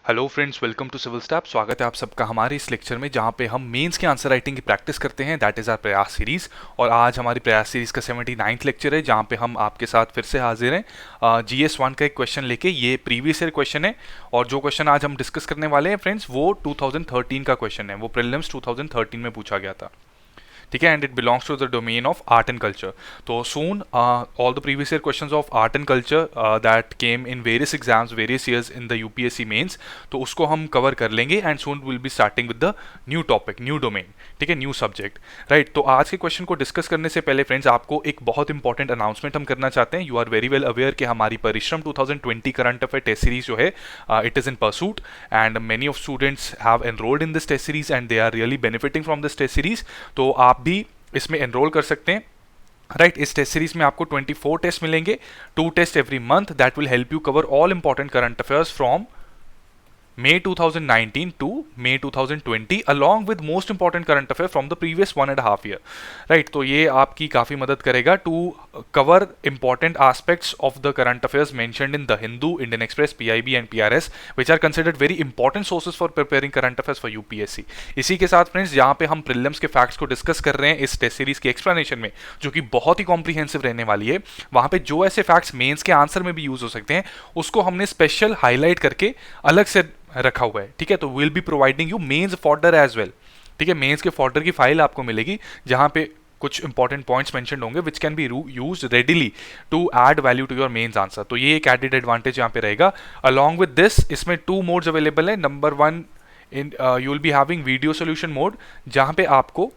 Hello friends, welcome to CivilsTap. स्वागत है आप सबका हमारे इस लेक्चर में जहां पे हम मेंस के आंसर राइटिंग की प्रैक्टिस करते हैं। दैट इज़ आर प्रयास सीरीज। और आज हमारी प्रयास सीरीज का 79th लेक्चर है जहां पे हम आपके साथ फिर से हाजिर हैं GS1 का एक क्वेश्चन लेके। ये प्रीवियस ईयर क्वेश्चन है और जो क्वेश्चन आज हम डिस्कस करने वाले हैं फ्रेंड्स वो 2013 का क्वेश्चन है। वो प्रीलिम्स 2013 में पूछा गया था, ठीक है, and it belongs to the domain of art and culture. तो soon all the previous year questions of art and culture that came in various exams various years in the UPSC mains, तो उसको हम cover कर लेंगे। And soon will be starting with the new topic, new domain, ठीक है, new subject, right. तो आज के क्वेश्चन को डिस्कस करने से पहले फ्रेंड्स आपको एक बहुत इंपॉर्टेंट अनाउंसमेंट हम करना चाहते हैं। You are very well aware कि हमारी परिश्रम 2020 करंट अफेयर टेस्ट सीरीज जो है it is in pursuit and many of students have enrolled in this test series and they are really benefiting from this test series. तो आप भी इसमें enrol कर सकते हैं, राइट। इस टेस्ट सीरीज में आपको 24 टेस्ट मिलेंगे, 2 test every month. That will help you cover all important current affairs from May 2019 to May 2020 along with most important current affair from the previous 1.5 year, right। तो ये आपकी काफ़ी मदद करेगा to cover important aspects of the current affairs mentioned in The Hindu, Indian Express, PIB and PRS which are considered very important sources for preparing current affairs for UPSC। इसी के साथ friends यहाँ पे हम प्रीलिम्स के facts को discuss कर रहे हैं इस टेस्ट सीरीज की एक्सप्लेनेशन में, जो कि बहुत ही कॉम्प्रिहेंसिव रहने वाली है। वहाँ पे जो ऐसे फैक्ट्स मेंस के आंसर में भी यूज हो सकते हैं उसको हमने स्पेशल हाईलाइट करके अलग से रखा हुआ है, ठीक है। तो will be providing you mains folder as well, ठीक है। मेंस के फॉर्डर की फाइल आपको मिलेगी जहां पे कुछ इंपॉर्टेंट पॉइंट्स मेंशन्ड होंगे which can be use readily to add value to your mains answer. तो ये एक एडेड एडवांटेज यहाँ पे रहेगा। अलॉन्ग विद दिस इसमें 2 मोड्स अवेलेबल है। Number 1 in you will be having video solution mode, जहां पे आपको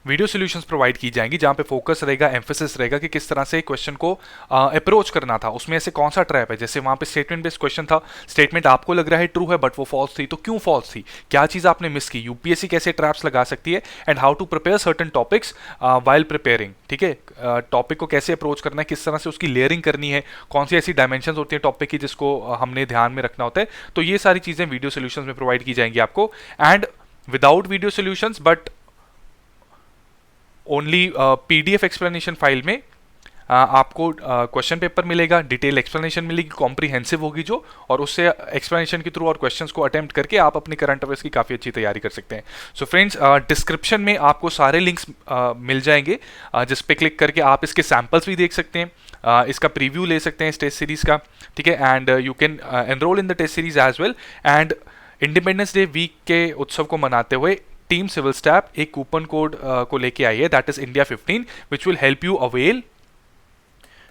वीडियो सॉल्यूशंस प्रोवाइड की जाएंगी, जहां पे फोकस रहेगा, एम्फेसिस रहेगा कि किस तरह से क्वेश्चन को अप्रोच करना था, उसमें ऐसे कौन सा ट्रैप है। जैसे वहां पे स्टेटमेंट बेस्ड क्वेश्चन था, स्टेटमेंट आपको लग रहा है ट्रू है बट वो फॉल्स थी, तो क्यों फॉल्स थी, क्या चीज़ आपने मिस की, यूपीएससी कैसे ट्रैप्स लगा सकती है, and how to prepare certain topics while preparing, ठीक है। टॉपिक को कैसे अप्रोच करना है, किस तरह से उसकी लेयरिंग करनी है, कौन सी ऐसी डायमेंशन होती है टॉपिक की जिसको हमने ध्यान में रखना होता है। तो ये सारी चीज़ें वीडियो सोल्यूशन में प्रोवाइड की जाएंगी आपको। And without video solutions but only PDF explanation file में आपको क्वेश्चन पेपर मिलेगा, डिटेल एक्सप्लेनेशन मिलेगी, कॉम्प्रिहेंसिव होगी जो, और उससे एक्सप्लेनेशन के थ्रू और क्वेश्चंस को अटेम्प्ट करके आप अपनी करंट अफेयर्स की काफ़ी अच्छी तैयारी कर सकते हैं। सो फ्रेंड्स, डिस्क्रिप्शन में आपको सारे लिंक्स मिल जाएंगे जिस पे क्लिक करके आप इसके सैम्पल्स भी देख सकते हैं, इसका प्रीव्यू ले सकते हैं इस टेस्ट सीरीज का, ठीक है। And you can enrol in the test series as well. And independence day week के उत्सव को मनाते हुए टीम सिविल स्टैप एक कूपन कोड को लेके आई है, that is India 15, which will help you avail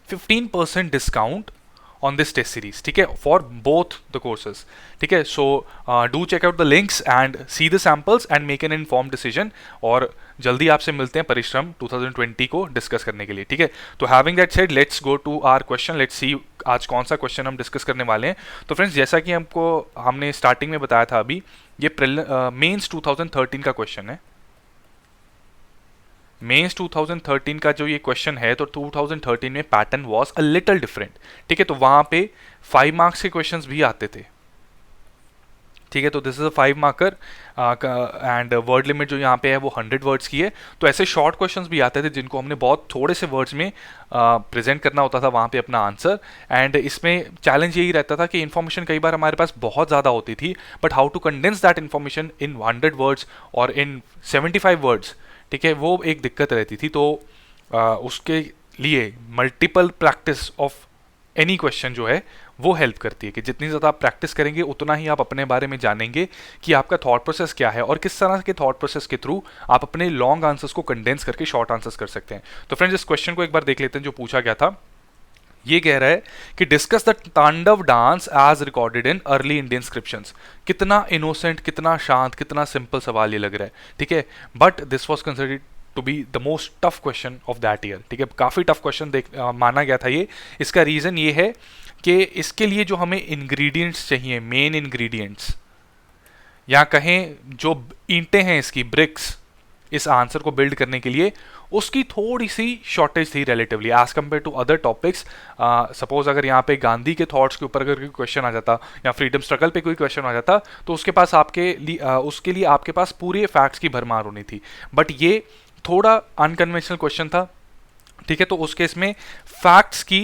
15% discount on this test series, ठीक है, फॉर बोथ द कोर्सेज, ठीक है। So do check out the links and see the samples and make an inform decision. और जल्दी आपसे मिलते हैं परिश्रम 2020 को डिस्कस करने के लिए, ठीक है। तो having that said, let's go to our question. Let's see आज कौन सा क्वेश्चन हम डिस्कस करने वाले हैं। तो फ्रेंड्स, जैसा कि हमने स्टार्टिंग में बताया था, अभी ये मेंस 2013 का क्वेश्चन है। मेंस 2013 का जो ये क्वेश्चन है, तो 2013 में pattern was a little different, ठीक है। तो वहां पे 5 मार्क्स के क्वेश्चंस भी आते थे, ठीक है। तो this is a 5 marker and word limit जो यहाँ पे है वो 100 वर्ड्स की है। तो ऐसे शॉर्ट क्वेश्चंस भी आते थे जिनको हमने बहुत थोड़े से वर्ड्स में प्रेजेंट करना होता था वहाँ पे अपना आंसर। एंड इसमें चैलेंज यही रहता था कि इन्फॉर्मेशन कई बार हमारे पास बहुत ज़्यादा होती थी, but how to condense that information in 100 words और इन 75 वर्ड्स, ठीक है, वो एक दिक्कत रहती थी। तो उसके लिए multiple practice of any question जो है वो हेल्प करती है कि जितनी ज़्यादा आप प्रैक्टिस करेंगे उतना ही आप अपने बारे में जानेंगे कि आपका थॉट प्रोसेस क्या है और किस तरह के थॉट प्रोसेस के थ्रू आप अपने लॉन्ग आंसर्स को कंडेंस करके शॉर्ट आंसर्स कर सकते हैं। तो फ्रेंड्स, इस क्वेश्चन को एक बार देख लेते हैं जो पूछा गया था। ये कह रहा है कि डिस्कस द तांडव dance as recorded in early Indian inscriptions. कितना इनोसेंट, कितना शांत, कितना सिंपल सवाल ये लग रहा है, ठीक है। But this was considered to be the most tough question of that year, ठीक है। काफ़ी टफ क्वेश्चन माना गया था ये। इसका रीज़न ये है कि इसके लिए जो हमें इंग्रेडिएंट्स चाहिए, मेन इंग्रेडिएंट्स, या कहें जो ईंटें हैं इसकी, ब्रिक्स, इस आंसर को बिल्ड करने के लिए, उसकी थोड़ी सी शॉर्टेज थी relatively as compare to other topics. Suppose अगर यहाँ पे गांधी के थॉट्स के ऊपर अगर कोई क्वेश्चन आ जाता या फ्रीडम स्ट्रगल पे कोई क्वेश्चन आ जाता, तो उसके पास उसके लिए आपके पास पूरे फैक्ट्स की भरमार होनी थी। बट ये थोड़ा अनकन्वेंशनल क्वेश्चन था, ठीक है। तो उस केस में फैक्ट्स की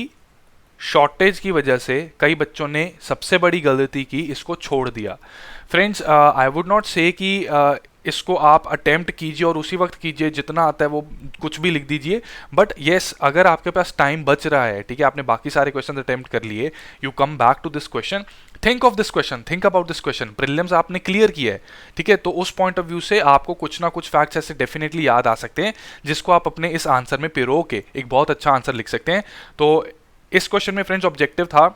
शॉर्टेज की वजह से कई बच्चों ने सबसे बड़ी गलती की, इसको छोड़ दिया। फ्रेंड्स, आई वुड नॉट से कि इसको आप अटेम्प्ट कीजिए और उसी वक्त कीजिए, जितना आता है वो कुछ भी लिख दीजिए, बट येस अगर आपके पास टाइम बच रहा है, ठीक है, आपने बाकी सारे क्वेश्चन अटेम्प्ट कर लिए, you come back to this question, think of this question, think about this question, prelims आपने क्लियर किया है, ठीक है, तो उस पॉइंट ऑफ व्यू से आपको कुछ ना कुछ फैक्ट्स ऐसे डेफिनेटली याद आ सकते हैं जिसको आप अपने इस आंसर में पिरो के एक बहुत अच्छा आंसर लिख सकते हैं। तो इस क्वेश्चन में फ्रेंड्स ऑब्जेक्टिव था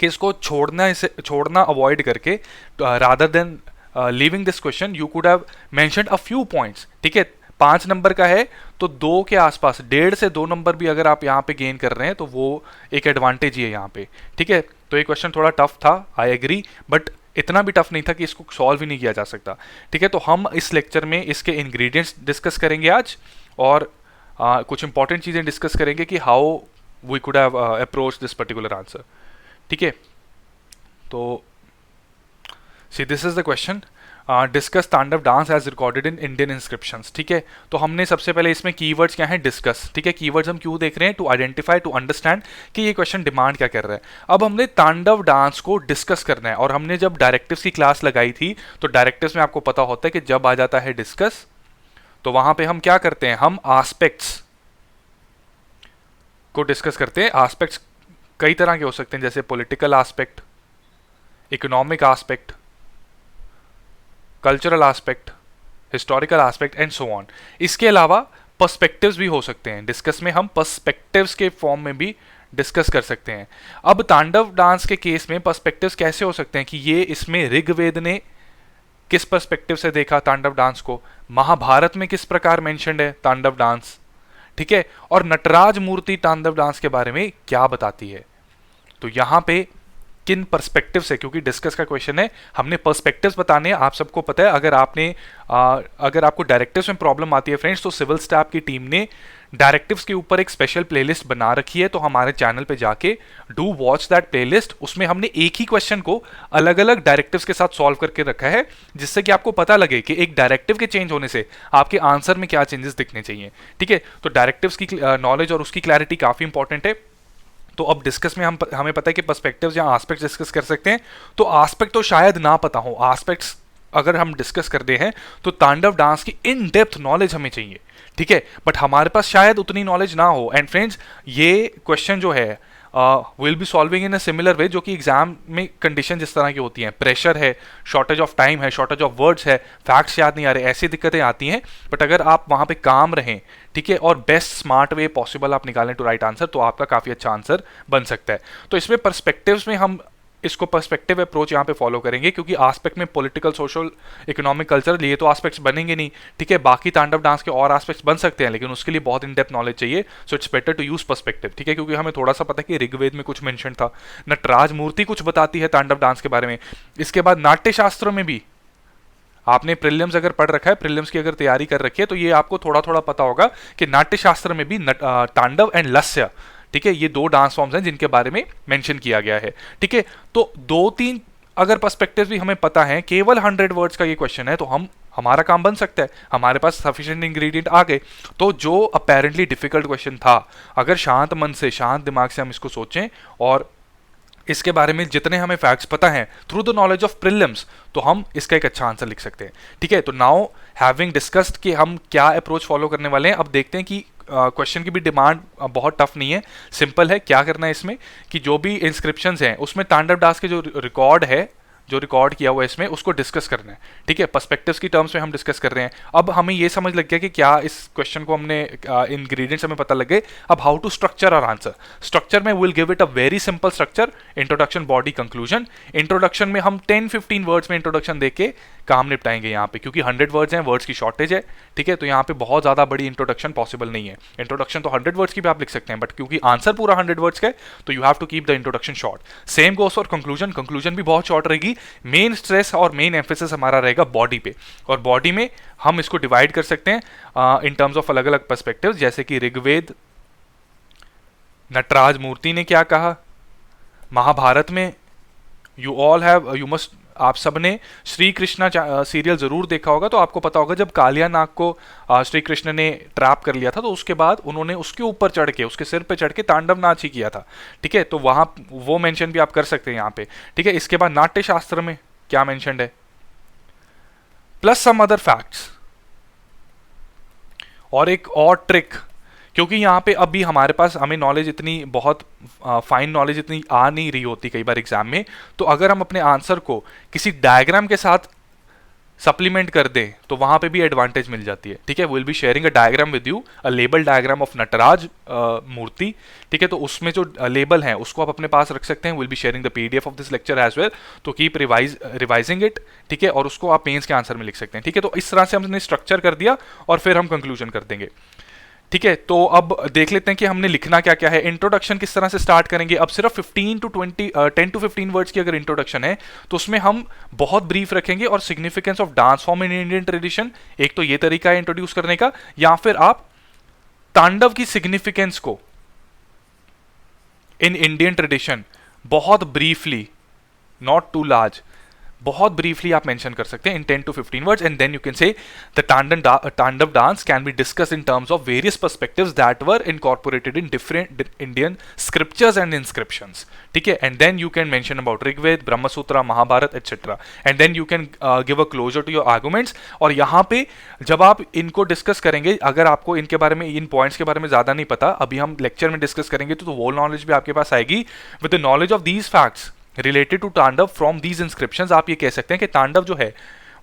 कि इसको छोड़ना अवॉइड करके, rather than leaving this question you could have mentioned a few points, ठीक है, 5 नंबर का है तो 2 के आसपास, 1.5 से 2 नंबर भी अगर आप यहाँ पे गेन कर रहे हैं तो वो एक एडवांटेज ही है यहाँ पे, ठीक है। तो ये क्वेश्चन थोड़ा टफ था, आई एग्री, बट इतना भी टफ नहीं था कि इसको सॉल्व ही नहीं किया जा सकता, ठीक है। तो हम इस लेक्चर में इसके इंग्रेडिएंट्स डिस्कस करेंगे आज, और कुछ इंपॉर्टेंट चीज़ें डिस्कस करेंगे कि how we could have approach this particular answer, ठीक है। तो see this is the question, discuss Tandav dance as recorded in Indian inscriptions, ठीक है। तो हमने सबसे पहले इसमें कीवर्ड्स क्या हैं, डिस्कस, ठीक है, कीवर्ड्स हम क्यों देख रहे हैं, टू आइडेंटिफाई, टू अंडरस्टैंड कि ये क्वेश्चन डिमांड क्या कर रहा है। अब हमने तांडव डांस को डिस्कस करना है, और हमने जब डायरेक्टिव्स की क्लास लगाई थी तो डायरेक्टिव्स में आपको पता होता है कि जब आ जाता है डिस्कस तो वहां पे हम क्या करते हैं, हम आस्पेक्ट्स को डिस्कस करते हैं। आस्पेक्ट्स कई तरह के हो सकते हैं, जैसे political aspect, economic aspect, cultural aspect, historical aspect and so on. इसके अलावा पर्सपेक्टिव्स भी हो सकते हैं, डिस्कस में हम पर्सपेक्टिव्स के फॉर्म में भी डिस्कस कर सकते हैं। अब तांडव डांस के केस में पर्सपेक्टिव्स कैसे हो सकते हैं कि ये इसमें ऋग्वेद ने किस पर्सपेक्टिव से देखा तांडव डांस को, महाभारत में किस प्रकार मेंशन्ड है तांडव डांस, ठीक है, और नटराज मूर्ति तांडव डांस के बारे में क्या बताती है। तो यहां पे किन पर्सपेक्टिव से, क्योंकि डिस्कस का क्वेश्चन है, हमने पर्सपेक्टिव्स बताने हैं। आप सबको पता है, अगर आपको डायरेक्टिव्स में प्रॉब्लम आती है फ्रेंड्स, तो सिविल स्टाफ की टीम ने डायरेक्टिव्स के ऊपर एक स्पेशल प्लेलिस्ट बना रखी है, तो हमारे चैनल पे जाके डू वॉच दैट प्लेलिस्ट। उसमें हमने एक ही क्वेश्चन को अलग अलग डायरेक्टिव्स के साथ सॉल्व करके रखा है, जिससे कि आपको पता लगे कि एक डायरेक्टिव के चेंज होने से आपके आंसर में क्या चेंजेस दिखने चाहिए, ठीक है। तो डायरेक्टिव्स की नॉलेज और उसकी क्लैरिटी काफी इंपॉर्टेंट है। तो अब डिस्कस में हमें पता है कि पर्सपेक्टिव्स या एस्पेक्ट्स डिस्कस कर सकते हैं, तो एस्पेक्ट तो शायद ना पता हो, एस्पेक्ट्स अगर हम डिस्कस करते हैं तो तांडव डांस की इन डेप्थ नॉलेज हमें चाहिए, ठीक है, बट हमारे पास शायद उतनी नॉलेज ना हो। एंड फ्रेंड्स, ये क्वेश्चन जो है will be solving in a similar way, जो कि एग्जाम में कंडीशन जिस तरह की होती हैं, प्रेशर है, शॉर्टेज ऑफ टाइम है, शॉर्टेज ऑफ वर्ड्स है, फैक्ट्स याद नहीं आ रहे, ऐसी दिक्कतें आती हैं, बट अगर आप वहां पे काम रहें, ठीक है, और बेस्ट स्मार्ट वे पॉसिबल आप निकालें टू राइट आंसर, तो आपका काफी अच्छा आंसर बन सकता है। तो इसमें पर्सपेक्टिव्स में हम इसको पर्सपेक्टिव अप्रोच यहाँ पे फॉलो करेंगे, क्योंकि एस्पेक्ट में पॉलिटिकल, सोशल, इकोनॉमिक, कल्चर, ये तो एस्पेक्ट्स बनेंगे नहीं, ठीक है। बाकी तांडव डांस के और एस्पेक्ट्स बन सकते हैं, लेकिन उसके लिए बहुत इन डेप्थ नॉलेज चाहिए, so it's better to use perspective, ठीक है, क्योंकि हमें थोड़ा सा पता है कि ऋग्वेद में कुछ मेंशन था, नटराज मूर्ति कुछ बताती है तांडव डांस के बारे में। इसके बाद नाट्य शास्त्रों में भी आपने प्रीलिम्स अगर पढ़ रखा है, प्रीलिम्स की अगर तैयारी कर रखी है, तो ये आपको थोड़ा थोड़ा पता होगा कि नाट्य शास्त्र में भी तांडव एंड लस्य, ठीक है, ये 2 डांस फॉर्म्स हैं जिनके बारे में मेंशन किया गया है, ठीक है। तो 2-3 अगर पर्सपेक्टिव्स भी हमें पता है, केवल 100 वर्ड्स का ये क्वेश्चन है, तो हमारा काम बन सकता है, हमारे पास सफिशिएंट इंग्रेडिएंट आ गए। तो जो अपेरेंटली डिफिकल्ट क्वेश्चन था, अगर शांत मन से, शांत दिमाग से हम इसको सोचें और इसके बारे में जितने हमें फैक्ट्स पता हैं through the knowledge of prelims, तो हम इसका एक अच्छा आंसर लिख सकते हैं, ठीक है। तो नाउ हैविंग डिस्कस्ड कि हम क्या अप्रोच फॉलो करने वाले हैं, अब देखते हैं कि क्वेश्चन की भी डिमांड बहुत टफ नहीं है, सिंपल है। क्या करना है इसमें कि जो भी इंस्क्रिप्शंस हैं उसमें तांडव दास के जो रिकॉर्ड है, जो रिकॉर्ड किया हुआ है इसमें, उसको डिस्कस करना है, ठीक है। पर्सपेक्टिव्स की टर्म्स में हम डिस्कस कर रहे हैं। अब हमें ये समझ लग गया कि क्या इस क्वेश्चन को हमने इंग्रेडिएंट्स हमें पता लग गए। अब how to structure our answer, structure में will give it a very simple structure, introduction, body, conclusion. Introduction में हम 10-15 वर्ड्स में इंट्रोडक्शन देके काम निपटाएंगे यहाँ पे, क्योंकि 100 वर्ड्स हैं, वर्ड्स की शॉर्टेज है, ठीक है। तो यहाँ पे बहुत ज़्यादा बड़ी इंट्रोडक्शन पॉसिबल नहीं है। इंट्रोडक्शन तो 100 वर्ड्स की भी आप लिख सकते हैं, बट क्योंकि आंसर पूरा 100 वर्ड्स का है, तो you have to keep the introduction short. Same goes for conclusion, conclusion भी बहुत शॉर्ट रहेगी। मेन स्ट्रेस और मेन एम्फेसिस हमारा रहेगा बॉडी पे, और बॉडी में हम इसको डिवाइड कर सकते हैं इन टर्म्स ऑफ अलग अलग पर्सपेक्टिव, जैसे कि ऋग्वेद, नटराज मूर्ति ने क्या कहा, महाभारत में you all have, you must, आप सबने श्री कृष्णा सीरियल जरूर देखा होगा, तो आपको पता होगा जब कालिया नाग को श्री कृष्ण ने ट्रैप कर लिया था, तो उसके बाद उन्होंने उसके ऊपर चढ़ के, उसके सिर पे चढ़ के तांडव नाच ही किया था। ठीक है, तो वहां वो मेंशन भी आप कर सकते हैं यहाँ पे। ठीक है, इसके बाद नाट्य शास्त्र में क्या मेंशन्ड है, प्लस सम अदर फैक्ट्स, और एक और ट्रिक, क्योंकि यहाँ पे अभी हमारे पास, हमें नॉलेज इतनी बहुत फाइन नॉलेज इतनी आ नहीं रही होती कई बार एग्जाम में, तो अगर हम अपने आंसर को किसी डायग्राम के साथ सप्लीमेंट कर दें तो वहां पे भी एडवांटेज मिल जाती है। ठीक है, will be sharing a diagram with you, a label diagram of Nataraja murti. ठीक है, तो उसमें जो लेबल है उसको आप अपने पास रख सकते हैं। Will be sharing the PDF of this lecture as well, तो कीप रिवाइजिंग इट। ठीक है, और उसको आप मेंस के आंसर में लिख सकते हैं। ठीक है, तो इस तरह से हमने स्ट्रक्चर कर दिया और फिर हम कंक्लूजन कर देंगे। ठीक है, तो अब देख लेते हैं कि हमने लिखना क्या क्या है। इंट्रोडक्शन किस तरह से स्टार्ट करेंगे। अब सिर्फ 10 to 15 वर्ड्स की अगर इंट्रोडक्शन है तो उसमें हम बहुत ब्रीफ रखेंगे, और significance of dance form in Indian tradition, एक तो ये तरीका है इंट्रोड्यूस करने का, या फिर आप तांडव की सिग्निफिकेंस को इन इंडियन ट्रेडिशन बहुत ब्रीफली, नॉट टू लार्ज, बहुत ब्रीफली आप मेंशन कर सकते हैं in 10 to 15 words, and then you can say the तांडव dance can be discuss in terms of various perspectives that were incorporated in different Indian scriptures and inscriptions. ठीक है, and then you can mention about Rigveda, Brahmasutra, Mahabharata etcetera, and then you can give a closure to your arguments. और यहाँ पे जब आप इनको discuss करेंगे, अगर आपको इनके बारे में, इन पॉइंट्स के बारे में ज्यादा नहीं पता, अभी हम लेक्चर में डिस्कस करेंगे, तो वो नॉलेज भी आपके पास आएगी। With the knowledge of these facts related to Tandav from these inscriptions, आप ये कह सकते हैं कि तांडव जो है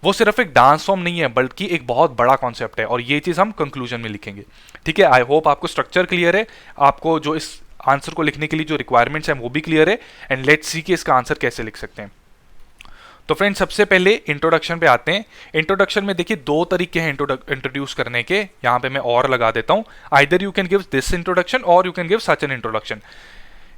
वो सिर्फ एक डांस फॉर्म नहीं है, बल्कि एक बहुत बड़ा कॉन्सेप्ट है, और ये चीज हम कंक्लूजन में लिखेंगे। ठीक है, आई होप आपको स्ट्रक्चर क्लियर है, आपको जो इस आंसर को लिखने के लिए जो रिक्वायरमेंट्स हैं वो भी क्लियर है, एंड लेट्स सी कि इसका आंसर कैसे लिख सकते हैं। तो फ्रेंड्स, सबसे पहले इंट्रोडक्शन पे आते हैं। इंट्रोडक्शन में देखिए दो तरीके हैं इंट्रोड्यूस करने के, यहां पे मैं और लगा देता हूं। Either you can give this introduction और you can give such an introduction.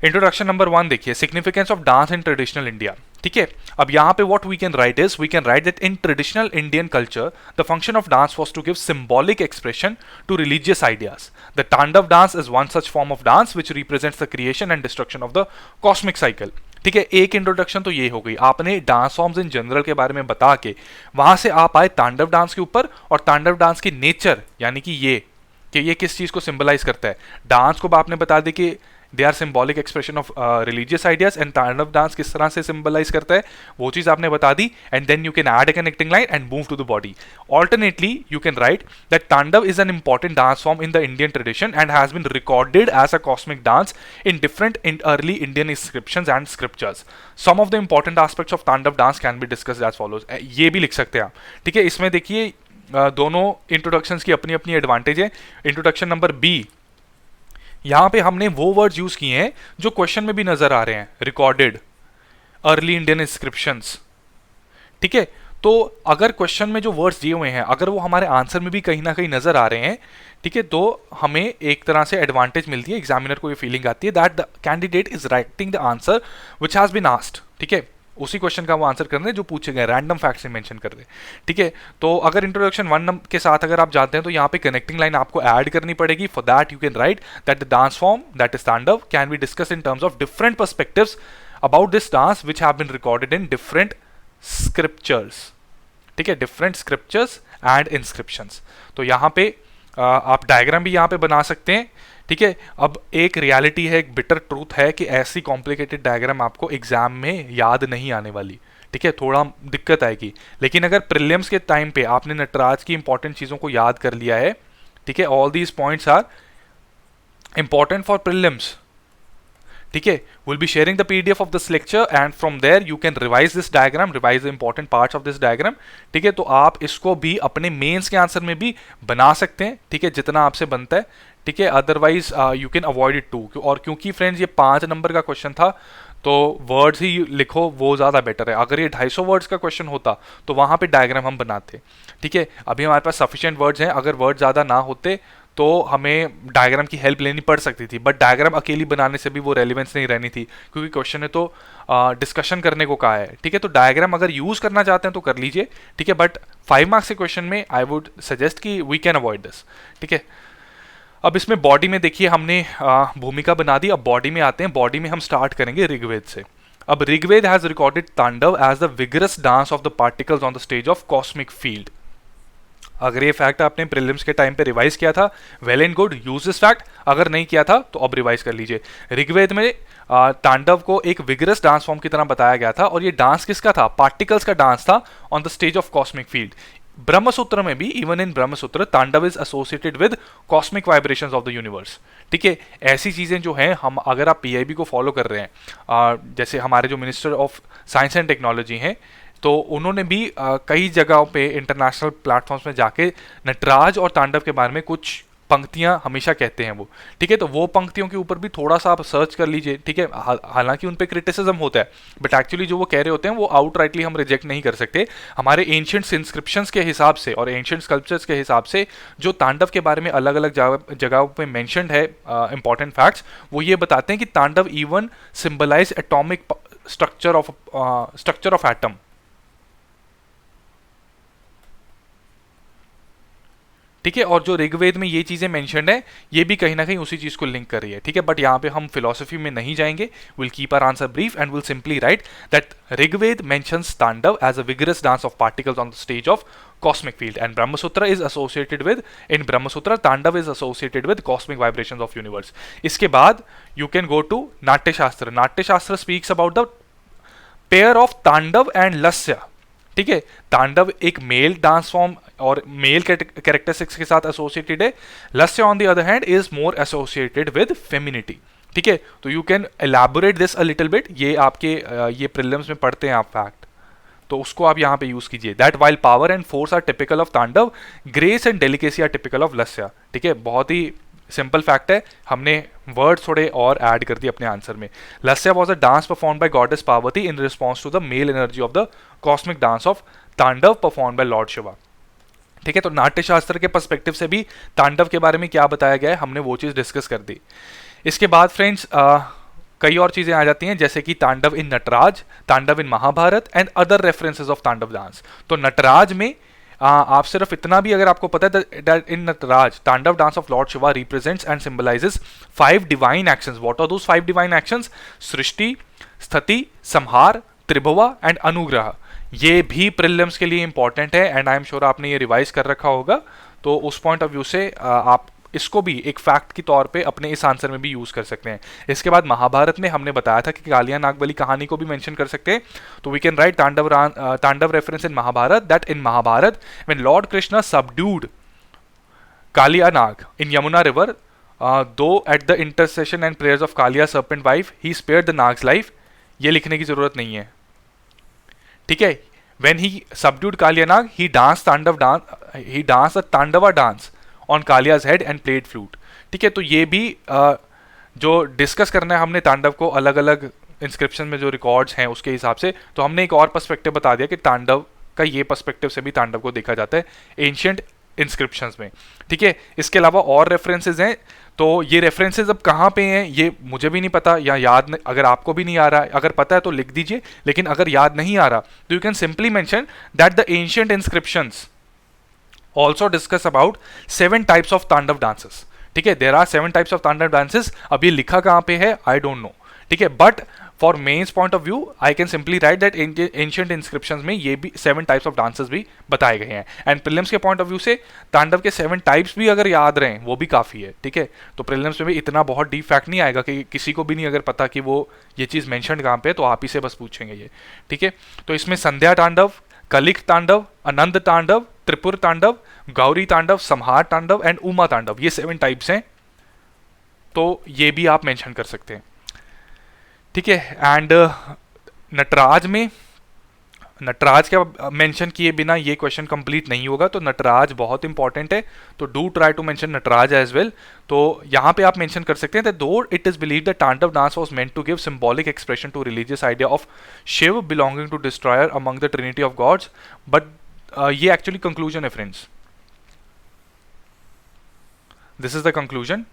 Introduction number 1 देखिए, significance of dance in traditional India. ठीक है, अब यहाँ पे what we can write is, we can write that in traditional Indian culture the function of dance was to give symbolic expression to religious ideas. The तांडव dance is one such form of dance which represents the creation and destruction of the cosmic cycle. ठीक है, एक introduction तो ये हो गई, आपने dance forms in general के बारे में बता के वहां से आप आए तांडव डांस के ऊपर, और तांडव डांस की नेचर, यानी कि ये किस चीज को सिंबलाइज करता है। डांस को आपने बता दी कि they are symbolic expression of religious ideas, and Tandav dance किस तरह से सिंबलाइज करता है वो चीज आपने बता दी, and then you can add a connecting line and move to the body. Alternately you can write that Tandava is an important dance form in the Indian tradition and has been recorded as a cosmic dance in different early Indian inscriptions and scriptures. Some of the important aspects of Tandava dance can be discussed as follows. ये भी लिख सकते हैं आप। ठीक है, इसमें देखिए दोनों इंट्रोडक्शंस की अपनी अपनी एडवांटेज है। इंट्रोडक्शन नंबर बी, यहां पे हमने वो वर्ड्स यूज किए हैं जो क्वेश्चन में भी नजर आ रहे हैं, रिकॉर्डेड, अर्ली इंडियन इंस्क्रिप्शंस। ठीक है, तो अगर क्वेश्चन में जो वर्ड्स दिए हुए हैं अगर वो हमारे आंसर में भी कहीं ना कहीं नजर आ रहे हैं, ठीक है, तो हमें एक तरह से एडवांटेज मिलती है, एग्जामिनर को ये फीलिंग आती है that the candidate is writing the answer which has been asked. ठीक है, उसी क्वेश्चन का वो आंसर कर रहे हैं जो पूछे गए, रैंडम फैक्ट्स मेंशन कर रहे हैं। ठीक है, तो अगर इंट्रोडक्शन 1 के साथ अगर आप जाते हैं तो यहाँ पे कनेक्टिंग लाइन आपको ऐड करनी पड़ेगी। For that you can write that the dance form that is Tandava can be discuss in terms of different perspectives about this dance which have been recorded in different scriptures. ठीक है, different scriptures and inscriptions. तो यहाँ पे आप diagram भी यहाँ पे बना सकते हैं। ठीक है, अब एक रियलिटी है, एक बिटर ट्रूथ है कि ऐसी कॉम्प्लिकेटेड डायग्राम आपको एग्जाम में याद नहीं आने वाली। ठीक है, थोड़ा दिक्कत आएगी, लेकिन अगर प्रीलिम्स के टाइम पे आपने नटराज की इंपॉर्टेंट चीजों को याद कर लिया है, ठीक है, all these points are important for prelims. ठीक है, we'll be sharing the PDF of this lecture and from there you can revise this diagram, revise the important parts of this diagram। ठीक है, तो आप इसको भी अपने मेंस के आंसर में भी बना सकते हैं। ठीक है, जितना आपसे बनता है। ठीक है, otherwise you can avoid it too, और क्योंकि फ्रेंड्स ये 5 नंबर का क्वेश्चन था तो वर्ड्स ही लिखो, वो ज़्यादा बेटर है। अगर ये 250 वर्ड्स का क्वेश्चन होता तो वहाँ पे डायग्राम हम बनाते। ठीक है, अभी हमारे पास सफिशिएंट वर्ड्स हैं, अगर वर्ड ज़्यादा ना होते तो हमें डायग्राम की हेल्प लेनी पड़ सकती थी, बट डायग्राम अकेली बनाने से भी वो रेलिवेंस नहीं रहनी थी, क्योंकि क्वेश्चन ने तो डिस्कशन करने को कहा है। ठीक है, तो डायग्राम अगर यूज करना चाहते हैं तो कर लीजिए। ठीक है, बट 5 मार्क्स के क्वेश्चन में आई वुड सजेस्ट कि वी कैन अवॉइड दिस। ठीक है, अब इसमें बॉडी में देखिए हमने भूमिका बना दी। अब बॉडी में आते हैं। बॉडी में हम स्टार्ट करेंगे ऋग्वेद से। अब Rigveda has recorded Tandava as the vigorous dance of the particles on the stage of cosmic field. अगर ये फैक्ट आपने प्रीलिम्स के टाइम पे रिवाइज किया था, well and good, use this fact. अगर नहीं किया था तो अब रिवाइज कर लीजिए। ऋग्वेद में तांडव को एक विगरस डांस फॉर्म की तरह बताया गया था, और ये डांस किसका था? पार्टिकल्स का डांस था on the stage of cosmic field. Brahmasutra में भी, even in Brahmasutra, Tandava is associated with cosmic vibrations of the universe. ठीक है, ऐसी चीजें जो हैं, हम अगर आप पीआईबी को फॉलो कर रहे हैं, जैसे हमारे जो minister of science and technology हैं, तो उन्होंने भी कई जगहों पे इंटरनेशनल प्लेटफॉर्म्स में जाके नटराज और तांडव के बारे में कुछ पंक्तियां हमेशा कहते हैं वो। ठीक है, तो वो पंक्तियों के ऊपर भी थोड़ा सा आप सर्च कर लीजिए। ठीक है, हालांकि उन पे क्रिटिसिज्म होता है, बट एक्चुअली जो वो कह रहे होते हैं वो आउटराइटली हम रिजेक्ट नहीं कर सकते। हमारे एंशिएंट इंस्क्रिप्शंस के हिसाब से और एंशिएंट स्कल्पचर्स के हिसाब से जो तांडव के बारे में अलग अलग जगहों पे मेंशन्ड है इंपॉर्टेंट फैक्ट्स, वो ये बताते हैं कि Tandava even symbolize atomic structure of atom. ठीक है, और जो ऋग्वेद में ये चीजें मेंशन्ड है, ये भी कहीं ना कहीं उसी चीज को लिंक कर रही है। ठीक है, बट यहाँ पे हम फिलोसफी में नहीं जाएंगे। Will keep our answer brief and will simply write that Rigveda mentions Tandava as a vigorous dance of particles on the stage of cosmic field, and Brahmasutra is associated with, in Brahmasutra Tandav is associated with cosmic vibrations of universe. इसके बाद you can go to नाट्य शास्त्र। नाट्य शास्त्र speaks about the pair of तांडव and लस्य। ठीक है, तांडव एक मेल डांस फॉर्म और मेल कैरेक्टरिस्टिक्स के साथ एसोसिएटेड है। Lasya on the other hand is more associated with femininity. ठीक है, तो you can elaborate this a little bit. ये आपके ये प्रीलिम्स में पढ़ते हैं आप फैक्ट, तो उसको आप यहाँ पे यूज कीजिए। That while power and force are typical of Tandava, grace and delicacy are typical of Lasya. ठीक है, बहुत ही सिंपल फैक्ट है, हमने वर्ड थोड़े और ऐड कर दिए अपने आंसर में। Lasya was a dance perform by goddess Parvati in response to the male energy of the cosmic dance of Tandava perform by lord Shiva. ठीक है, तो नाट्य शास्त्र के पर्सपेक्टिव से भी तांडव के बारे में क्या बताया गया है, हमने वो चीज डिस्कस कर दी। इसके बाद फ्रेंड्स कई और चीजें आ जाती हैं, जैसे कि तांडव in Nataraja, Tandava in Mahabharata and other references of Tandava dance. तो नटराज में आप सिर्फ इतना भी अगर आपको पता है that in Nataraja Tandava dance of lord Shiva represents and symbolises 5 divine actions. What are those 5 divine actions? सृष्टि, स्थिति, संहार, त्रिभुवा एंड अनुग्रह। ये भी प्रीलिम्स के लिए इंपॉर्टेंट है, एंड आई एम श्योर आपने ये रिवाइज कर रखा होगा। तो उस पॉइंट ऑफ व्यू से आप इसको भी एक फैक्ट की तौर पे अपने इस आंसर में भी यूज कर सकते हैं। इसके बाद महाभारत में हमने बताया था कि कालिया नाग वाली कहानी को भी मेंशन कर सकते हैं। तो we can write Tandava reference in Mahabharata, that in Mahabharata when lord Krishna subdued Kaliya Nag in Yamuna river, though at the intercession and prayers of Kaliya serpent wife he spared the Nag's life. ये लिखने की जरूरत नहीं है। ठीक है, when he subdued Kaliya Nag, he danced a Tandava dance on Kaliya's head and played flute। ठीक है, तो ये भी जो डिस्कस करना है हमने तांडव को अलग अलग इंस्क्रिप्शन में जो रिकॉर्ड्स हैं उसके हिसाब से, तो हमने एक और पर्सपेक्टिव बता दिया कि तांडव का ये पर्सपेक्टिव से भी तांडव को देखा जाता है एंशिएंट इंस्क्रिप्शंस में। ठीक है, इसके अलावा और रेफरेंसेज हैं, तो ये रेफरेंसेज अब कहाँ पे हैं ये मुझे भी नहीं पता, या याद अगर आपको भी नहीं आ रहा है, अगर पता है तो लिख दीजिए, लेकिन अगर याद नहीं आ रहा तो you can simply mention that the ancient inscriptions also discuss about 7 types of तांडव डांसेस। ठीक है, देयर आर 7 टाइप्स ऑफ तांडव डांसेस। अब ये लिखा कहाँ पे है आई डोंट नो। ठीक है, but for mains point of view I can simply write that ancient inscriptions में ये भी 7 टाइप्स ऑफ डांसेस भी बताए गए हैं। एंड प्रीलिम्स के पॉइंट ऑफ व्यू से तांडव के 7 टाइप्स भी अगर याद रहें वो भी काफ़ी है। ठीक है, तो प्रीलिम्स में भी इतना बहुत डीप फैक्ट नहीं आएगा कि किसी को भी नहीं अगर पता कि वो ये चीज़ मेंशन कहाँ पे है, तो आप ही से बस पूछेंगे ये। ठीक है, तो इसमें संध्या तांडव, कलिक तांडव, आनंद तांडव, त्रिपुर तांडव, गौरी तांडव, संहार तांडव एंड उमा तांडव, ये 7 टाइप्स हैं, तो ये भी आप मेंशन कर सकते हैं। ठीक है, एंड नटराज में नटराज का मेंशन किए बिना ये क्वेश्चन कंप्लीट नहीं होगा, तो नटराज बहुत इंपॉर्टेंट है, तो do try to mention Nataraja as well. तो यहाँ पे आप मेंशन कर सकते हैं that though it is believed that Tandava dance was meant to give symbolic expression to religious idea of Shiva belonging to destroyer among the trinity of gods, but ये actually conclusion है friends, this is the conclusion.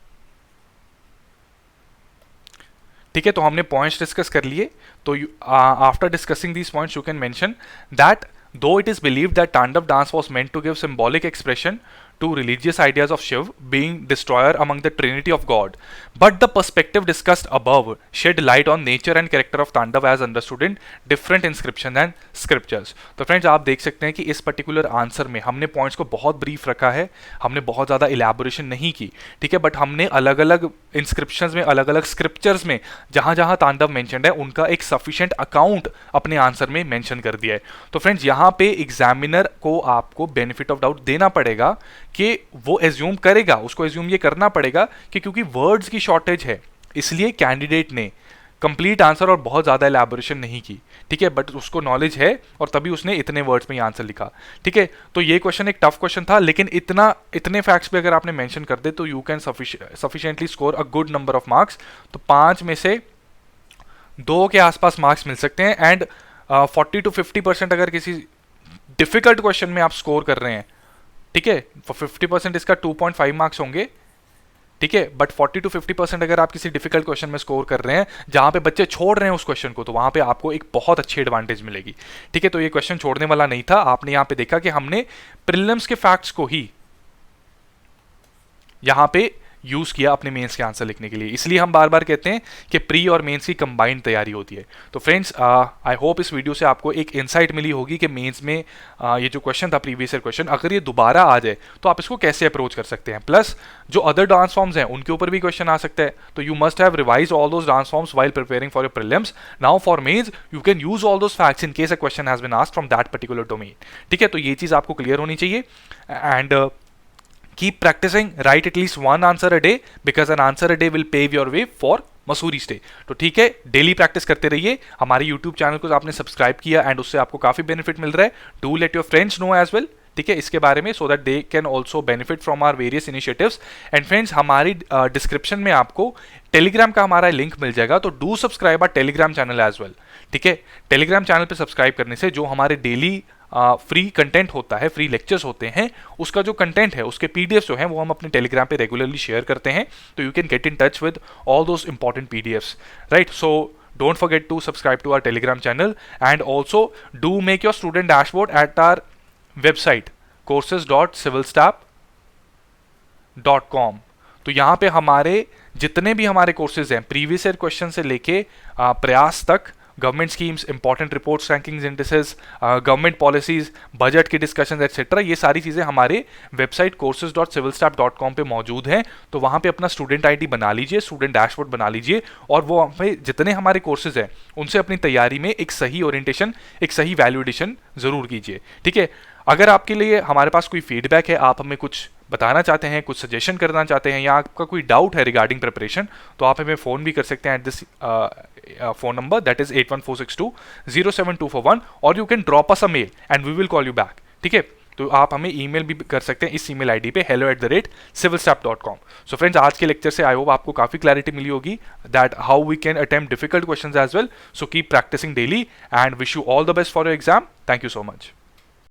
ठीक है, तो हमने points discuss कर लिए, तो after discussing these points you can mention that though it is believed that Tandav dance was meant to give symbolic expression to religious ideas of Shiv being destroyer among the trinity of God, but the perspective discussed above shed light on nature and character of Tandav as understood in different inscription and scriptures. तो friends आप देख सकते हैं कि इस particular answer में हमने points को बहुत ब्रीफ रखा है, हमने बहुत ज़्यादा इलेबोरेशन नहीं की, ठीक है, बट हमने अलग अलग इंस्क्रिप्शंस में, अलग अलग स्क्रिप्चर्स में जहाँ जहाँ तांडव मेंशन्ड है उनका एक सफिशिएंट अकाउंट अपने आंसर में मेंशन कर दिया है. तो फ्रेंड्स यहाँ पे एग्जामिनर को आपको बेनिफिट ऑफ डाउट देना पड़ेगा कि वो एज्यूम करेगा, उसको एज्यूम ये करना पड़ेगा कि क्योंकि वर्ड्स की शॉर्टेज है इसलिए कैंडिडेट ने कंप्लीट आंसर और बहुत ज़्यादा एलैबोरेशन नहीं की, ठीक है, बट उसको नॉलेज है और तभी उसने इतने वर्ड्स में ये आंसर लिखा, ठीक है. तो ये क्वेश्चन एक टफ क्वेश्चन था, लेकिन इतने फैक्ट्स भी अगर आपने मेंशन कर दे तो you can sufficiently score a good number of marks. तो 5 में से 2 के आसपास मार्क्स मिल सकते हैं. एंड 40 to 50% अगर किसी डिफिकल्ट क्वेश्चन में आप स्कोर कर रहे हैं, ठीक है, 50% इसका 2.5 मार्क्स होंगे, ठीक है, बट 40 to 50% अगर आप किसी डिफिकल्ट क्वेश्चन में स्कोर कर रहे हैं जहां पे बच्चे छोड़ रहे हैं उस क्वेश्चन को, तो वहां पे आपको एक बहुत अच्छी एडवांटेज मिलेगी, ठीक है. तो ये क्वेश्चन छोड़ने वाला नहीं था. आपने यहां पे देखा कि हमने प्रीलिम्स के फैक्ट्स को ही यहां पे यूज किया अपने मेंस के आंसर लिखने के लिए, इसलिए हम बार बार कहते हैं कि प्री और मेंस की कंबाइंड तैयारी होती है. तो फ्रेंड्स आई होप इस वीडियो से आपको एक इंसाइट मिली होगी कि मेंस में ये जो क्वेश्चन था प्रीवियस ईयर क्वेश्चन, अगर ये दोबारा आ जाए तो आप इसको कैसे अप्रोच कर सकते हैं. प्लस जो अदर डांस फॉर्म्स हैं उनके ऊपर भी क्वेश्चन आ सकता है, तो you must have revise all those dance forms while preparing for your prelims. Now for mains you can use all those facts in case a question has been asked from that particular domain, ठीक है. तो ये चीज आपको clear होनी चाहिए. And keep practicing, write at least one answer a day because an answer a day will pave your way for Mussoorie stay. तो ठीक है, डेली प्रैक्टिस करते रहिए. हमारे यूट्यूब चैनल को आपने सब्सक्राइब किया एंड उससे आपको काफी बेनिफिट मिल रहा है. Do let your friends know as well, ठीक है, इसके बारे में, so that they can also benefit from our various initiatives. And friends हमारी डिस्क्रिप्शन में आपको टेलीग्राम का हमारा लिंक मिल जाएगा, तो do subscribe our Telegram channel as well, ठीक है. टेलीग्राम चैनल पर सब्सक्राइब करने से जो हमारे डेली फ्री कंटेंट होता है, फ्री लेक्चर्स होते हैं, उसका जो कंटेंट है उसके पीडीएफ जो हैं वो हम अपने टेलीग्राम पे रेगुलरली शेयर करते हैं. तो you can get in touch with all those important PDFs, right. So don't forget to subscribe to our Telegram channel and also do make your student dashboard at our website courses.civilstaff.com. तो यहाँ पे हमारे जितने भी हमारे courses हैं previous year question से लेके प्रयास तक, government schemes, important reports, rankings, indices, government policies, budget की डिस्कशंस एटसेट्रा, ये सारी चीज़ें हमारे वेबसाइट courses.civilstaff.com पे मौजूद हैं. तो वहाँ पे अपना स्टूडेंट आईडी बना लीजिए, स्टूडेंट डैशबोर्ड बना लीजिए, और वो पे जितने हमारे कोर्सेज हैं उनसे अपनी तैयारी में एक सही ओरिएंटेशन, एक सही वैल्यू एडिशन जरूर कीजिए, ठीक है. अगर आपके लिए हमारे पास कोई फीडबैक है, आप हमें कुछ बताना चाहते हैं, कुछ सजेशन करना चाहते हैं, या आपका कोई डाउट है रिगार्डिंग प्रिपरेशन, तो आप हमें फ़ोन भी कर सकते हैं at this phone number, that is 81462-07241, और you can drop us a mail and we will call you back, ठीक है. तो आप हमें ईमेल भी कर सकते हैं इस ईमेल आईडी पे hello@civilstaff.com. सो फ्रेंड्स आज के लेक्चर से आई होप आपको काफी क्लैरिटी मिली होगी that how we can attempt difficult questions as well. So keep practicing daily and wish you all the best for your exam. Thank you so much.